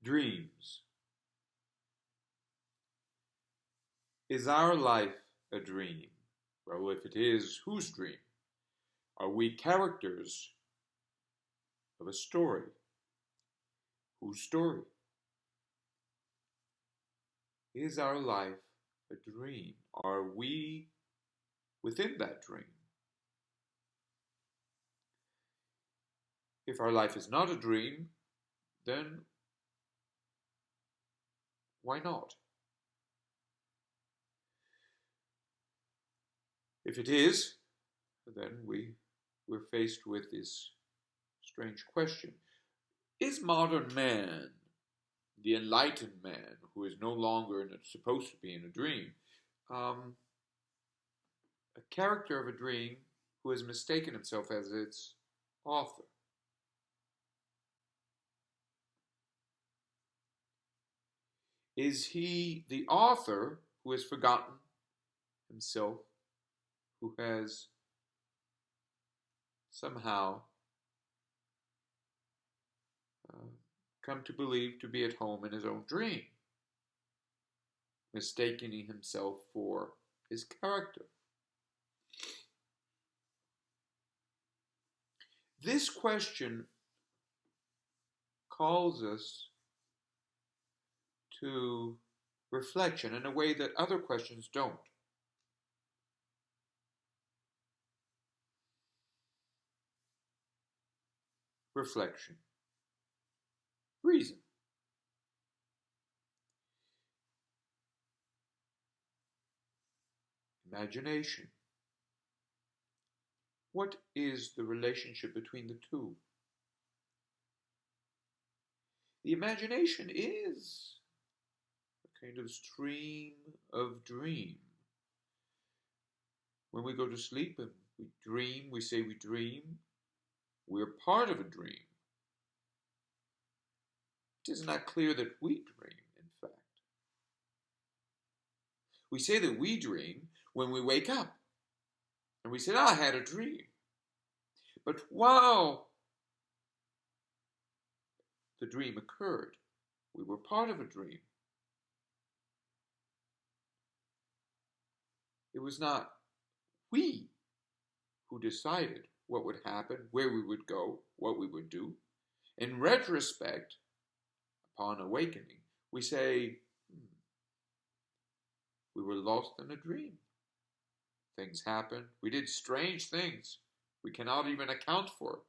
Dreams. Is our life a dream? Well, if it is, whose dream? Are we characters of a story? Whose story? Is our life a dream? Are we within that dream? If our life is not a dream, then why not? If it is, then we're faced with this strange question. Is modern man, the enlightened man, who is no longer supposed to be in a dream, a character of a dream who has mistaken himself as its author? Is he the author who has forgotten himself, who has somehow come to believe to be at home in his own dream, mistaking himself for his character? This question calls us to reflection in a way that other questions don't. Reflection. Reason. Imagination. What is the relationship between the two? The imagination is a kind of stream of dream. When we go to sleep and we dream, we say we dream, we're part of a dream. It is not clear that we dream, in fact. We say that we dream when we wake up. And we said, I had a dream. But while the dream occurred, we were part of a dream. It was not we who decided what would happen, where we would go, what we would do. In retrospect, upon awakening, we say, we were lost in a dream. Things happened. We did strange things we cannot even account for.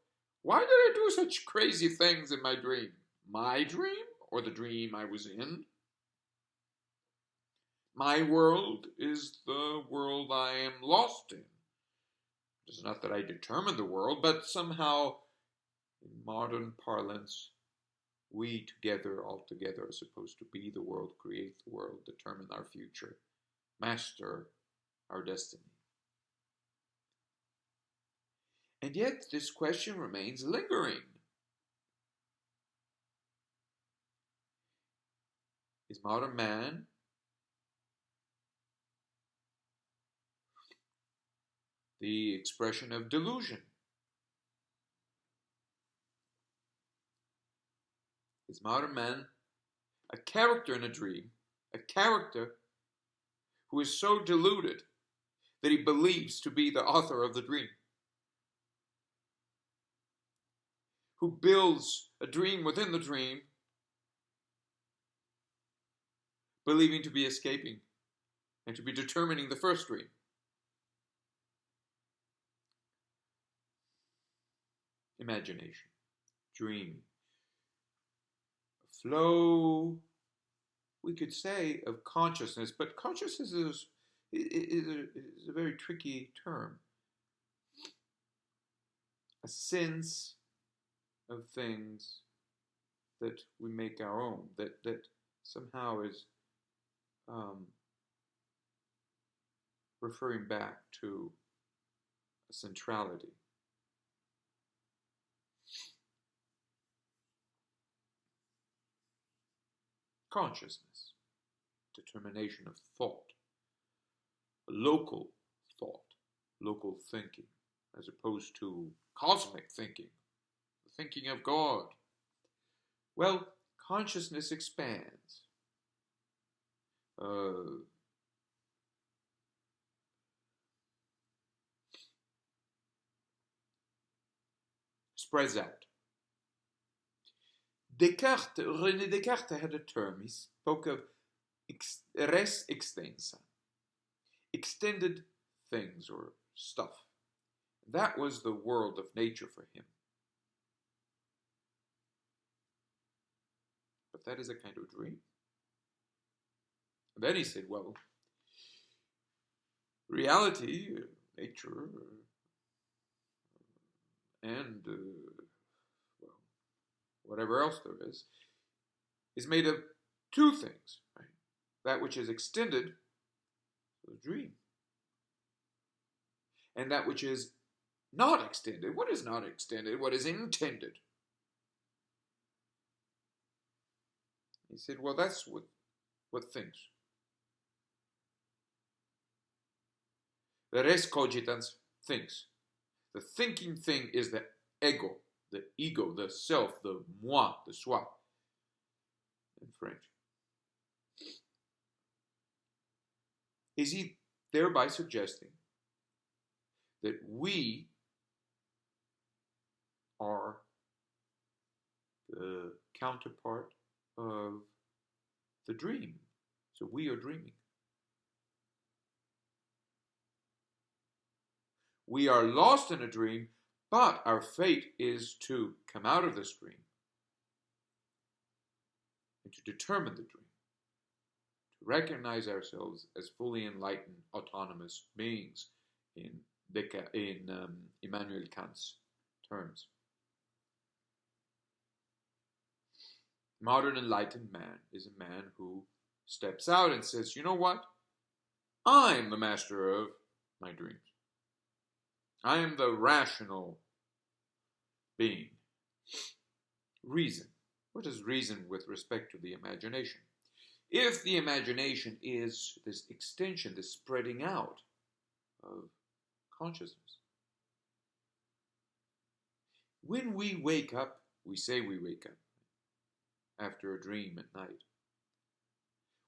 Why did I do such crazy things in my dream? My dream or the dream I was in? My world is the world I am lost in. It's not that I determine the world, but somehow, in modern parlance, we together, all together, are supposed to be the world, create the world, determine our future, master our destiny. And yet, this question remains lingering. Is modern man the expression of delusion? Is modern man a character in a dream, a character who is so deluded that he believes to be the author of the dream, who builds a dream within the dream, believing to be escaping and to be determining the first dream? Imagination, dreaming, a flow, we could say, of consciousness, but consciousness is a very tricky term. A sense of things that we make our own, that somehow is referring back to a centrality. Consciousness, determination of thought, local thought, local thinking, as opposed to cosmic thinking, the thinking of God. Well, consciousness expands, spreads out. René Descartes had a term. He spoke of res extensa, extended things or stuff. That was the world of nature for him. But that is a kind of dream. And then he said, well, reality, nature, and well, whatever else there is made of two things, right? That which is extended, the dream, and that which is not extended. What is not extended? What is intended? He said, well, that's what thinks. The res cogitans thinks. The thinking thing is the ego, the self, the moi, the soi, in French. Is he thereby suggesting that we are the counterpart of the dream? So we are dreaming. We are lost in a dream, but our fate is to come out of this dream and to determine the dream, to recognize ourselves as fully enlightened, autonomous beings in Immanuel Kant's terms. Modern enlightened man is a man who steps out and says, you know what? I'm the master of my dreams. I am the rational being. Reason. What is reason with respect to the imagination? If the imagination is this extension, this spreading out of consciousness, when we wake up, we say we wake up after a dream at night.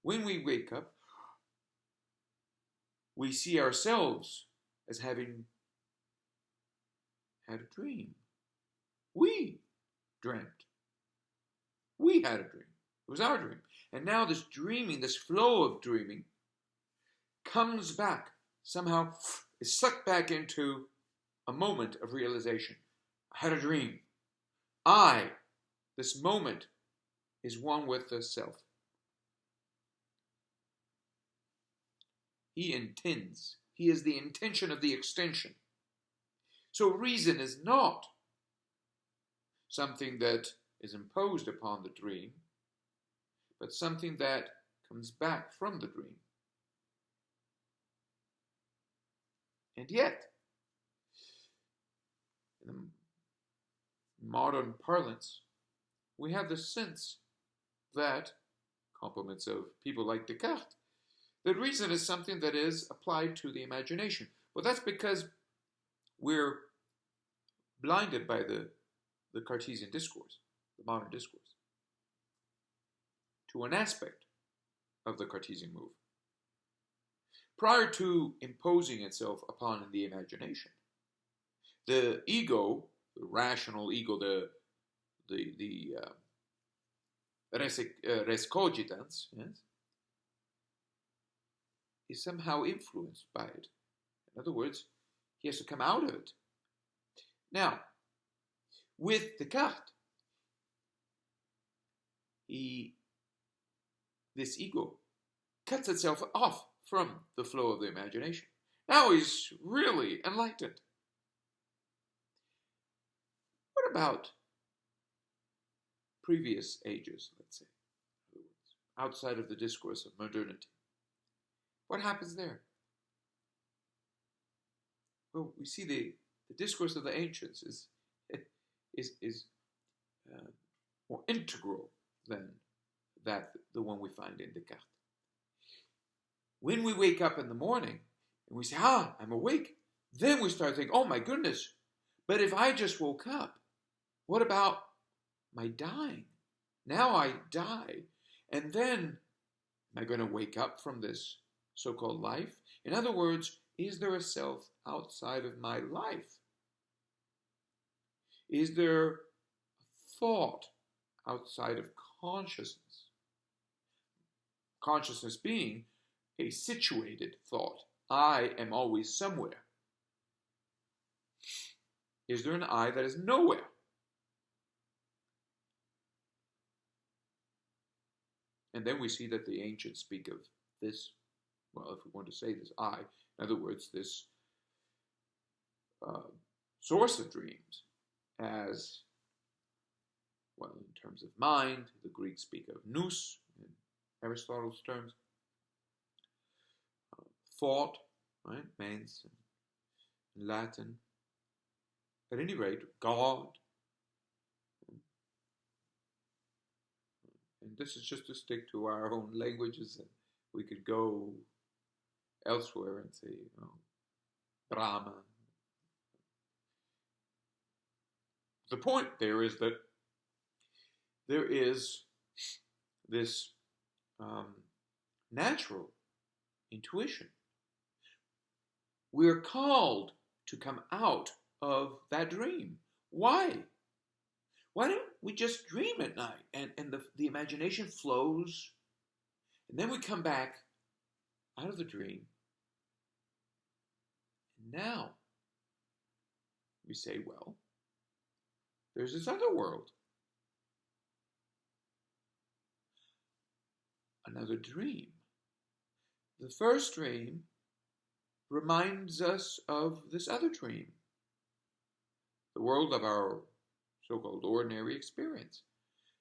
When we wake up, we see ourselves as having had a dream. We dreamt. We had a dream. It was our dream. And now this dreaming, this flow of dreaming, comes back, somehow is sucked back into a moment of realization. I had a dream. This moment, is one with the self. He intends. He is the intention of the extension. So reason is not something that is imposed upon the dream, but something that comes back from the dream. And yet, in the modern parlance, we have the sense that, compliments of people like Descartes, that reason is something that is applied to the imagination. Well, that's because we're blinded by the Cartesian discourse, the modern discourse, to an aspect of the Cartesian move. Prior to imposing itself upon the imagination, the ego, the rational ego, the res cogitans, yes, is somehow influenced by it. In other words, he has to come out of it. Now, with Descartes, this ego cuts itself off from the flow of the imagination. Now he's really enlightened. What about previous ages, let's say, outside of the discourse of modernity? What happens there? Well, we see the discourse of the ancients is more integral than the one we find in Descartes. When we wake up in the morning and we say, I'm awake, then we start thinking, oh my goodness, but if I just woke up, what about my dying? Now I die. And then, am I going to wake up from this so-called life? In other words, is there a self outside of my life? Is there a thought outside of consciousness? Consciousness being a situated thought. I am always somewhere. Is there an I that is nowhere? And then we see that the ancients speak of this, well, if we want to say this I, in other words, this source of dreams as, well, in terms of mind, the Greeks speak of nous, in Aristotle's terms, thought, right, mens, in Latin. At any rate, God. And this is just to stick to our own languages, and we could go elsewhere and say, Brahma. The point there is that there is this natural intuition. We're called to come out of that dream. Why? Why don't we just dream at night and the imagination flows, and then we come back out of the dream. And now we say, well, there's this other world. Another dream. The first dream reminds us of this other dream, the world of our so-called ordinary experience.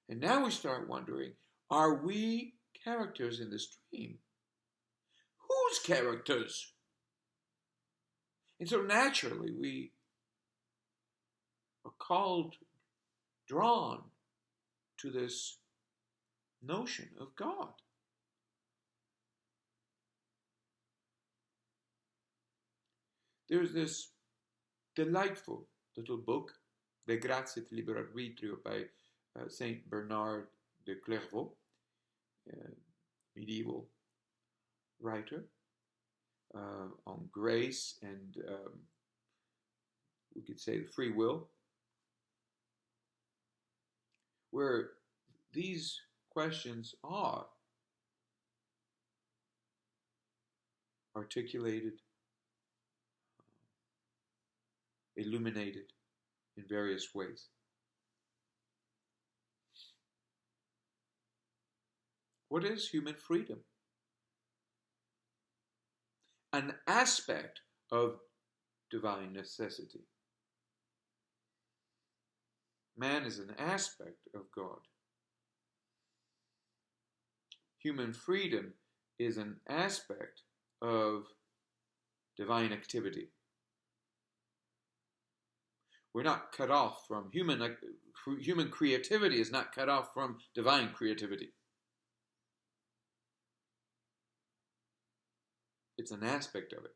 And now we start wondering, are we characters in this dream? Whose characters? And so naturally we are called, drawn to this notion of God. There's this delightful little book, De Gratiâ et Libero Arbitrio, by Saint Bernard de Clairvaux, medieval writer, on grace and we could say the free will, where these questions are articulated, illuminated in various ways. What is human freedom? An aspect of divine necessity. Man is an aspect of God. Human freedom is an aspect of divine activity. We're not cut off from human creativity is not cut off from divine creativity. It's an aspect of it.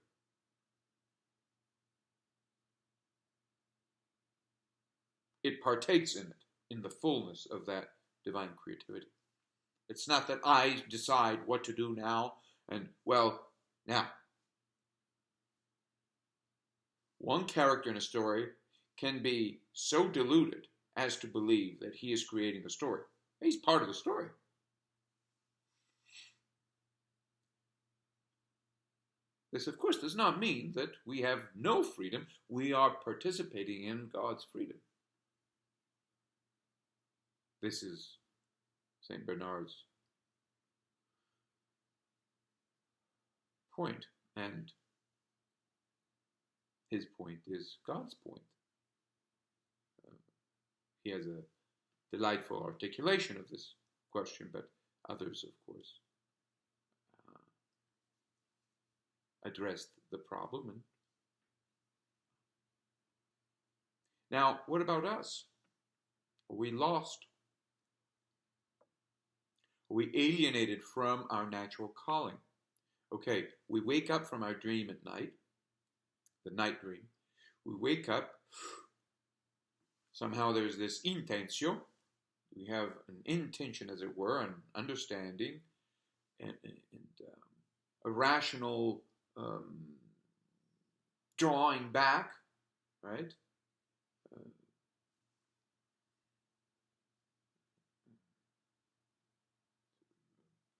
It partakes in it, in the fullness of that divine creativity. It's not that I decide what to do now, and, well, now. One character in a story can be so deluded as to believe that he is creating the story. He's part of the story. This, of course, does not mean that we have no freedom. We are participating in God's freedom. This is St. Bernard's point, and his point is God's point. He has a delightful articulation of this question, but others, of course, addressed the problem. And now, what about us? Are we lost? Are we alienated from our natural calling? Okay, we wake up from our dream at night, the night dream. We wake up. Somehow there's this intentio, We have an intention, as it were, an understanding, and a rational drawing back, right? Uh,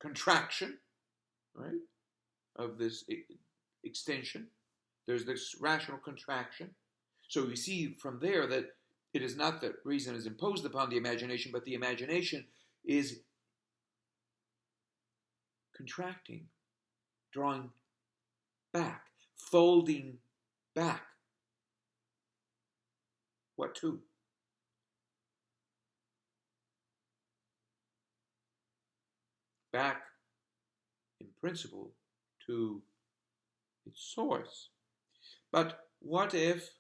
Contraction, right, of this extension. There's this rational contraction. So we see from there that it is not that reason is imposed upon the imagination, but the imagination is contracting, drawing back, folding back. What to? Back, in principle, to its source. But what if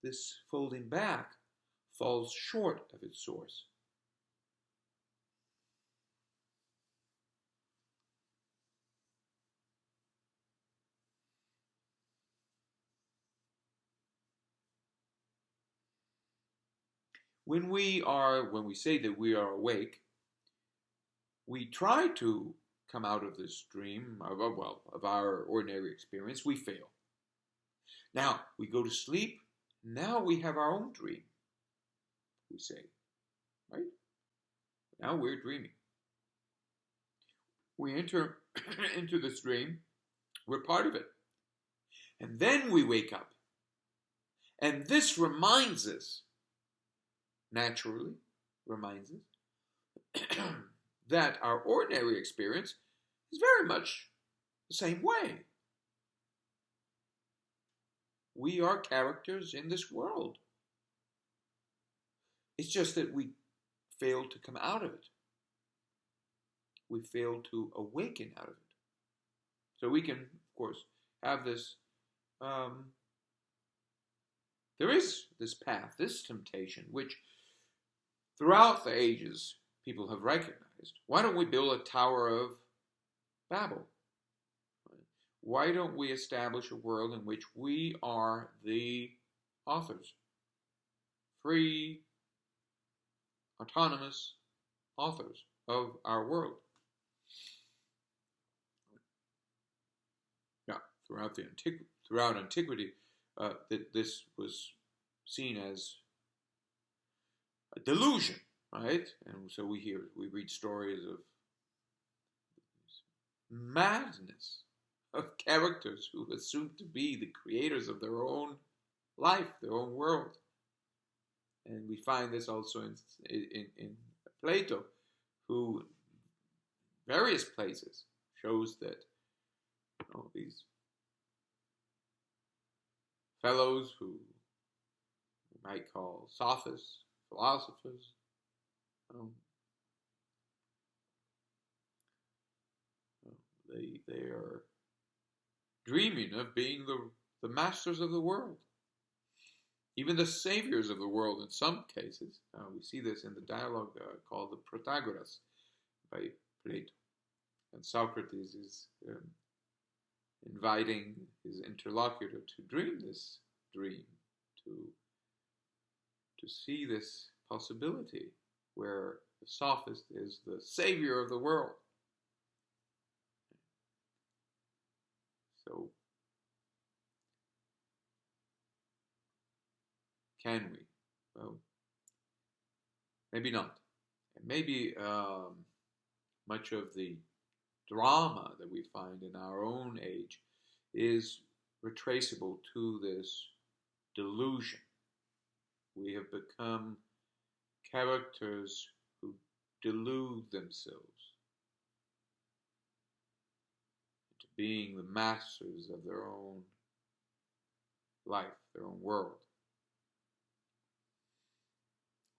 this folding back falls short of its source? When we say that we are awake, we try to come out of this dream of our ordinary experience. We fail. Now we go to sleep. Now we have our own dream. We say, right? Now we're dreaming. We enter into this dream. We're part of it, and then we wake up, and this reminds us, naturally, reminds us that our ordinary experience is very much the same way. We are characters in this world. It's just that we fail to come out of it. We fail to awaken out of it. So we can, of course, have this. There is this path, this temptation, which throughout the ages people have recognized. Why don't we build a Tower of Babel? Why don't we establish a world in which we are the authors? Free, autonomous authors of our world. Yeah, throughout antiquity, that this was seen as a delusion, right? And so we read stories of madness of characters who assume to be the creators of their own life, their own world. And we find this also in Plato, who various places shows that these fellows who we might call sophists, philosophers, they are dreaming of being the masters of the world, even the saviors of the world in some cases. We see this in the dialogue called the Protagoras by Plato. And Socrates is inviting his interlocutor to dream this dream, to see this possibility where the sophist is the savior of the world. So, can we? Well, maybe not. And maybe much of the drama that we find in our own age is retraceable to this delusion. We have become characters who delude themselves into being the masters of their own life, their own world.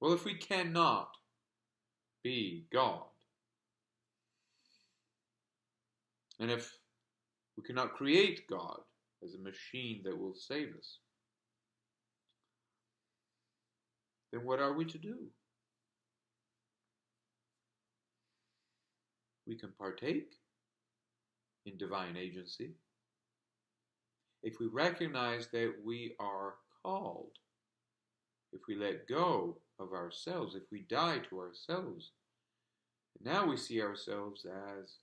Well, if we cannot be God, and if we cannot create God as a machine that will save us, then what are we to do? We can partake in divine agency if we recognize that we are called, if we let go of ourselves, if we die to ourselves, now we see ourselves as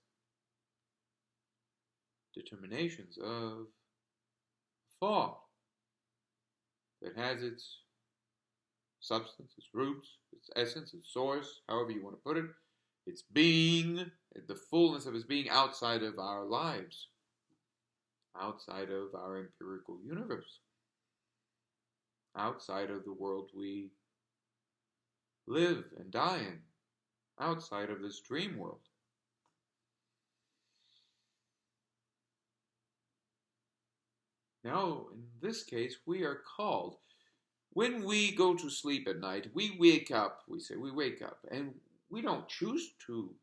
determinations of thought that has its substance, its roots, its essence, its source, however you want to put it, its being, the fullness of its being outside of our lives, outside of our empirical universe, outside of the world we live and die in, outside of this dream world. Now, in this case, we are called. When we go to sleep at night, we wake up, we say we wake up, and we don't choose to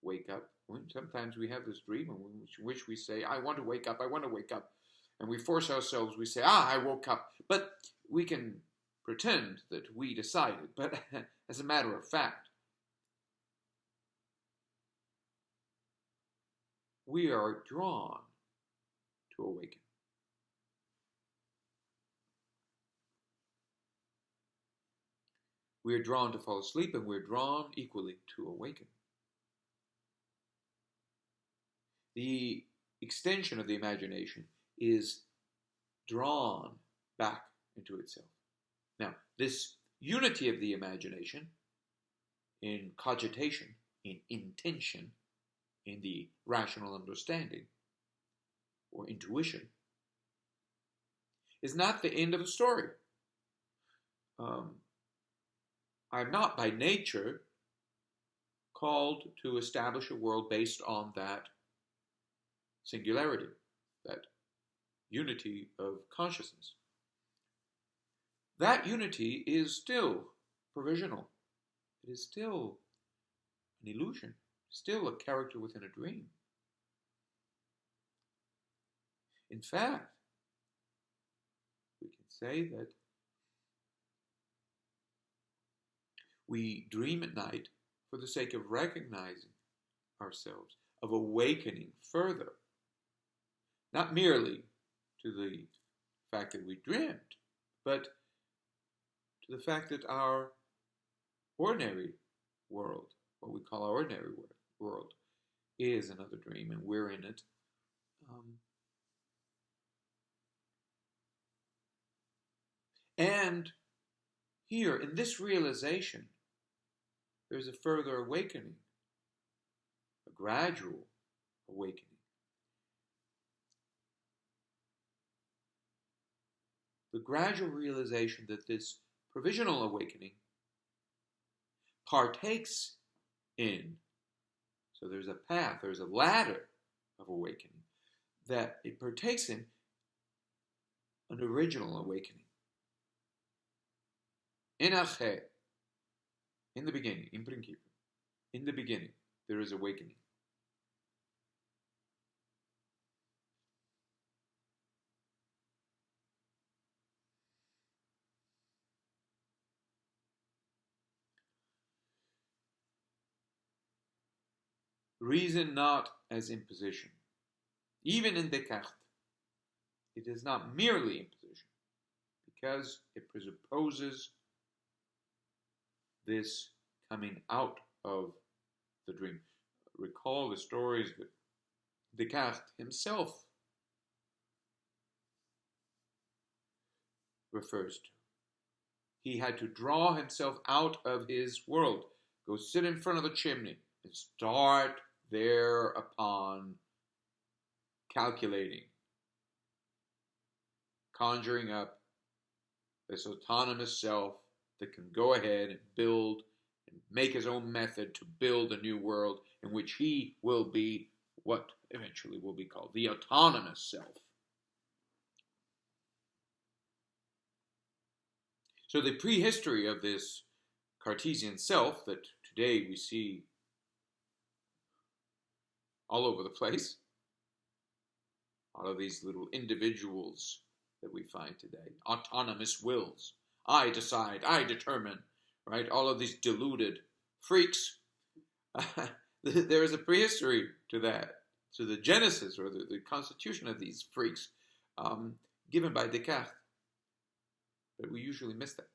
wake up. Sometimes we have this dream in which we say, I want to wake up, I want to wake up. And we force ourselves, we say, I woke up. But we can pretend that we decided. But as a matter of fact, we are drawn to awaken. We are drawn to fall asleep, and we're drawn equally to awaken. The extension of the imagination is drawn back into itself. Now, this unity of the imagination in cogitation, in intention, in the rational understanding or intuition is not the end of the story. I'm not by nature called to establish a world based on that singularity, that unity of consciousness. That unity is still provisional. It is still an illusion, still a character within a dream. In fact, we can say that we dream at night for the sake of recognizing ourselves, of awakening further, not merely to the fact that we dreamed, but to the fact that our ordinary world, what we call our ordinary world, is another dream, and we're in it. And here, in this realization, there's a further awakening, a gradual awakening. The gradual realization that this provisional awakening partakes in, so there's a path, there's a ladder of awakening, that it partakes in an original awakening. En arche, in the beginning, in principio, in the beginning, there is awakening. Reason not as imposition. Even in Descartes, it is not merely imposition, because it presupposes this coming out of the dream. Recall the stories that Descartes himself refers to. He had to draw himself out of his world, go sit in front of the chimney, and start thereupon calculating, conjuring up this autonomous self that can go ahead and build and make his own method to build a new world in which he will be what eventually will be called the autonomous self. So the prehistory of this Cartesian self that today we see all over the place, all of these little individuals that we find today, autonomous wills, I decide, I determine, right? All of these deluded freaks. There is a prehistory to that, to the genesis or the constitution of these freaks given by Descartes. But we usually miss that.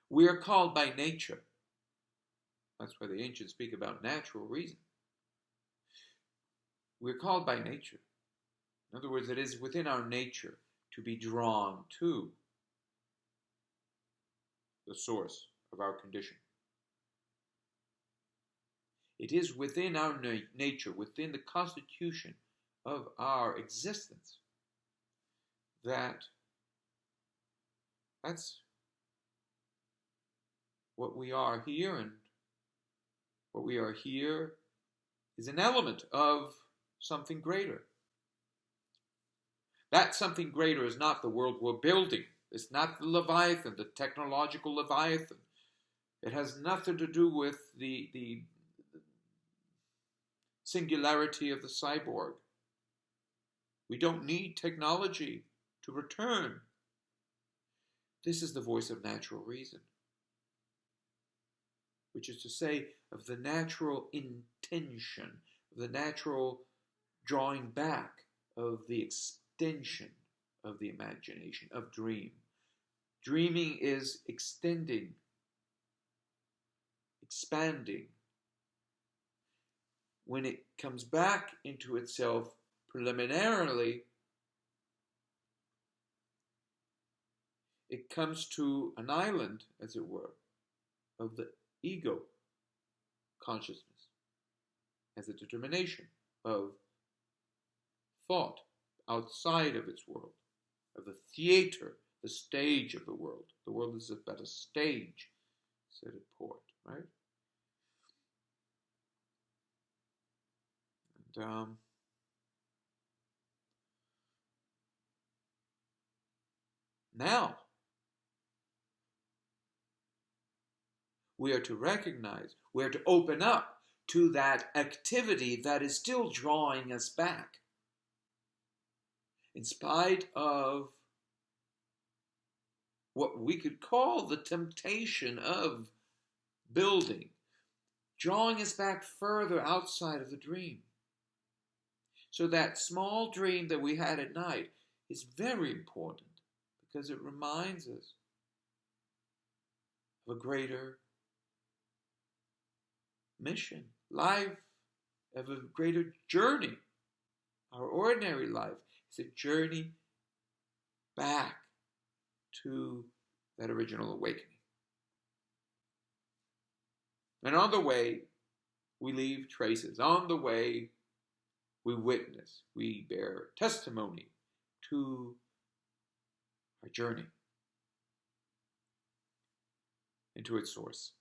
We are called by nature. That's why the ancients speak about natural reason. We're called by nature. In other words, it is within our nature to be drawn to the source of our condition. It is within our nature, within the constitution of our existence, that's what we are here, and what we are here is an element of something greater. That something greater is not the world we're building. It's not the Leviathan, the technological Leviathan. It has nothing to do with the singularity of the cyborg. We don't need technology to return. This is the voice of natural reason, which is to say, of the natural intention, of the natural drawing back, of the extension of the imagination, of dream. Dreaming is extending, expanding. When it comes back into itself preliminarily, it comes to an island, as it were, of the ego consciousness as a determination of thought outside of its world, of the theater, the stage of the world. The world is but a stage, said a poet, right? And now we are to recognize, we are to open up to that activity that is still drawing us back. In spite of what we could call the temptation of building, drawing us back further outside of the dream. So that small dream that we had at night is very important because it reminds us of a greater mission, life, of a greater journey. Our ordinary life is a journey back to that original awakening. And on the way, we leave traces. On the way, we witness, we bear testimony to our journey into its source.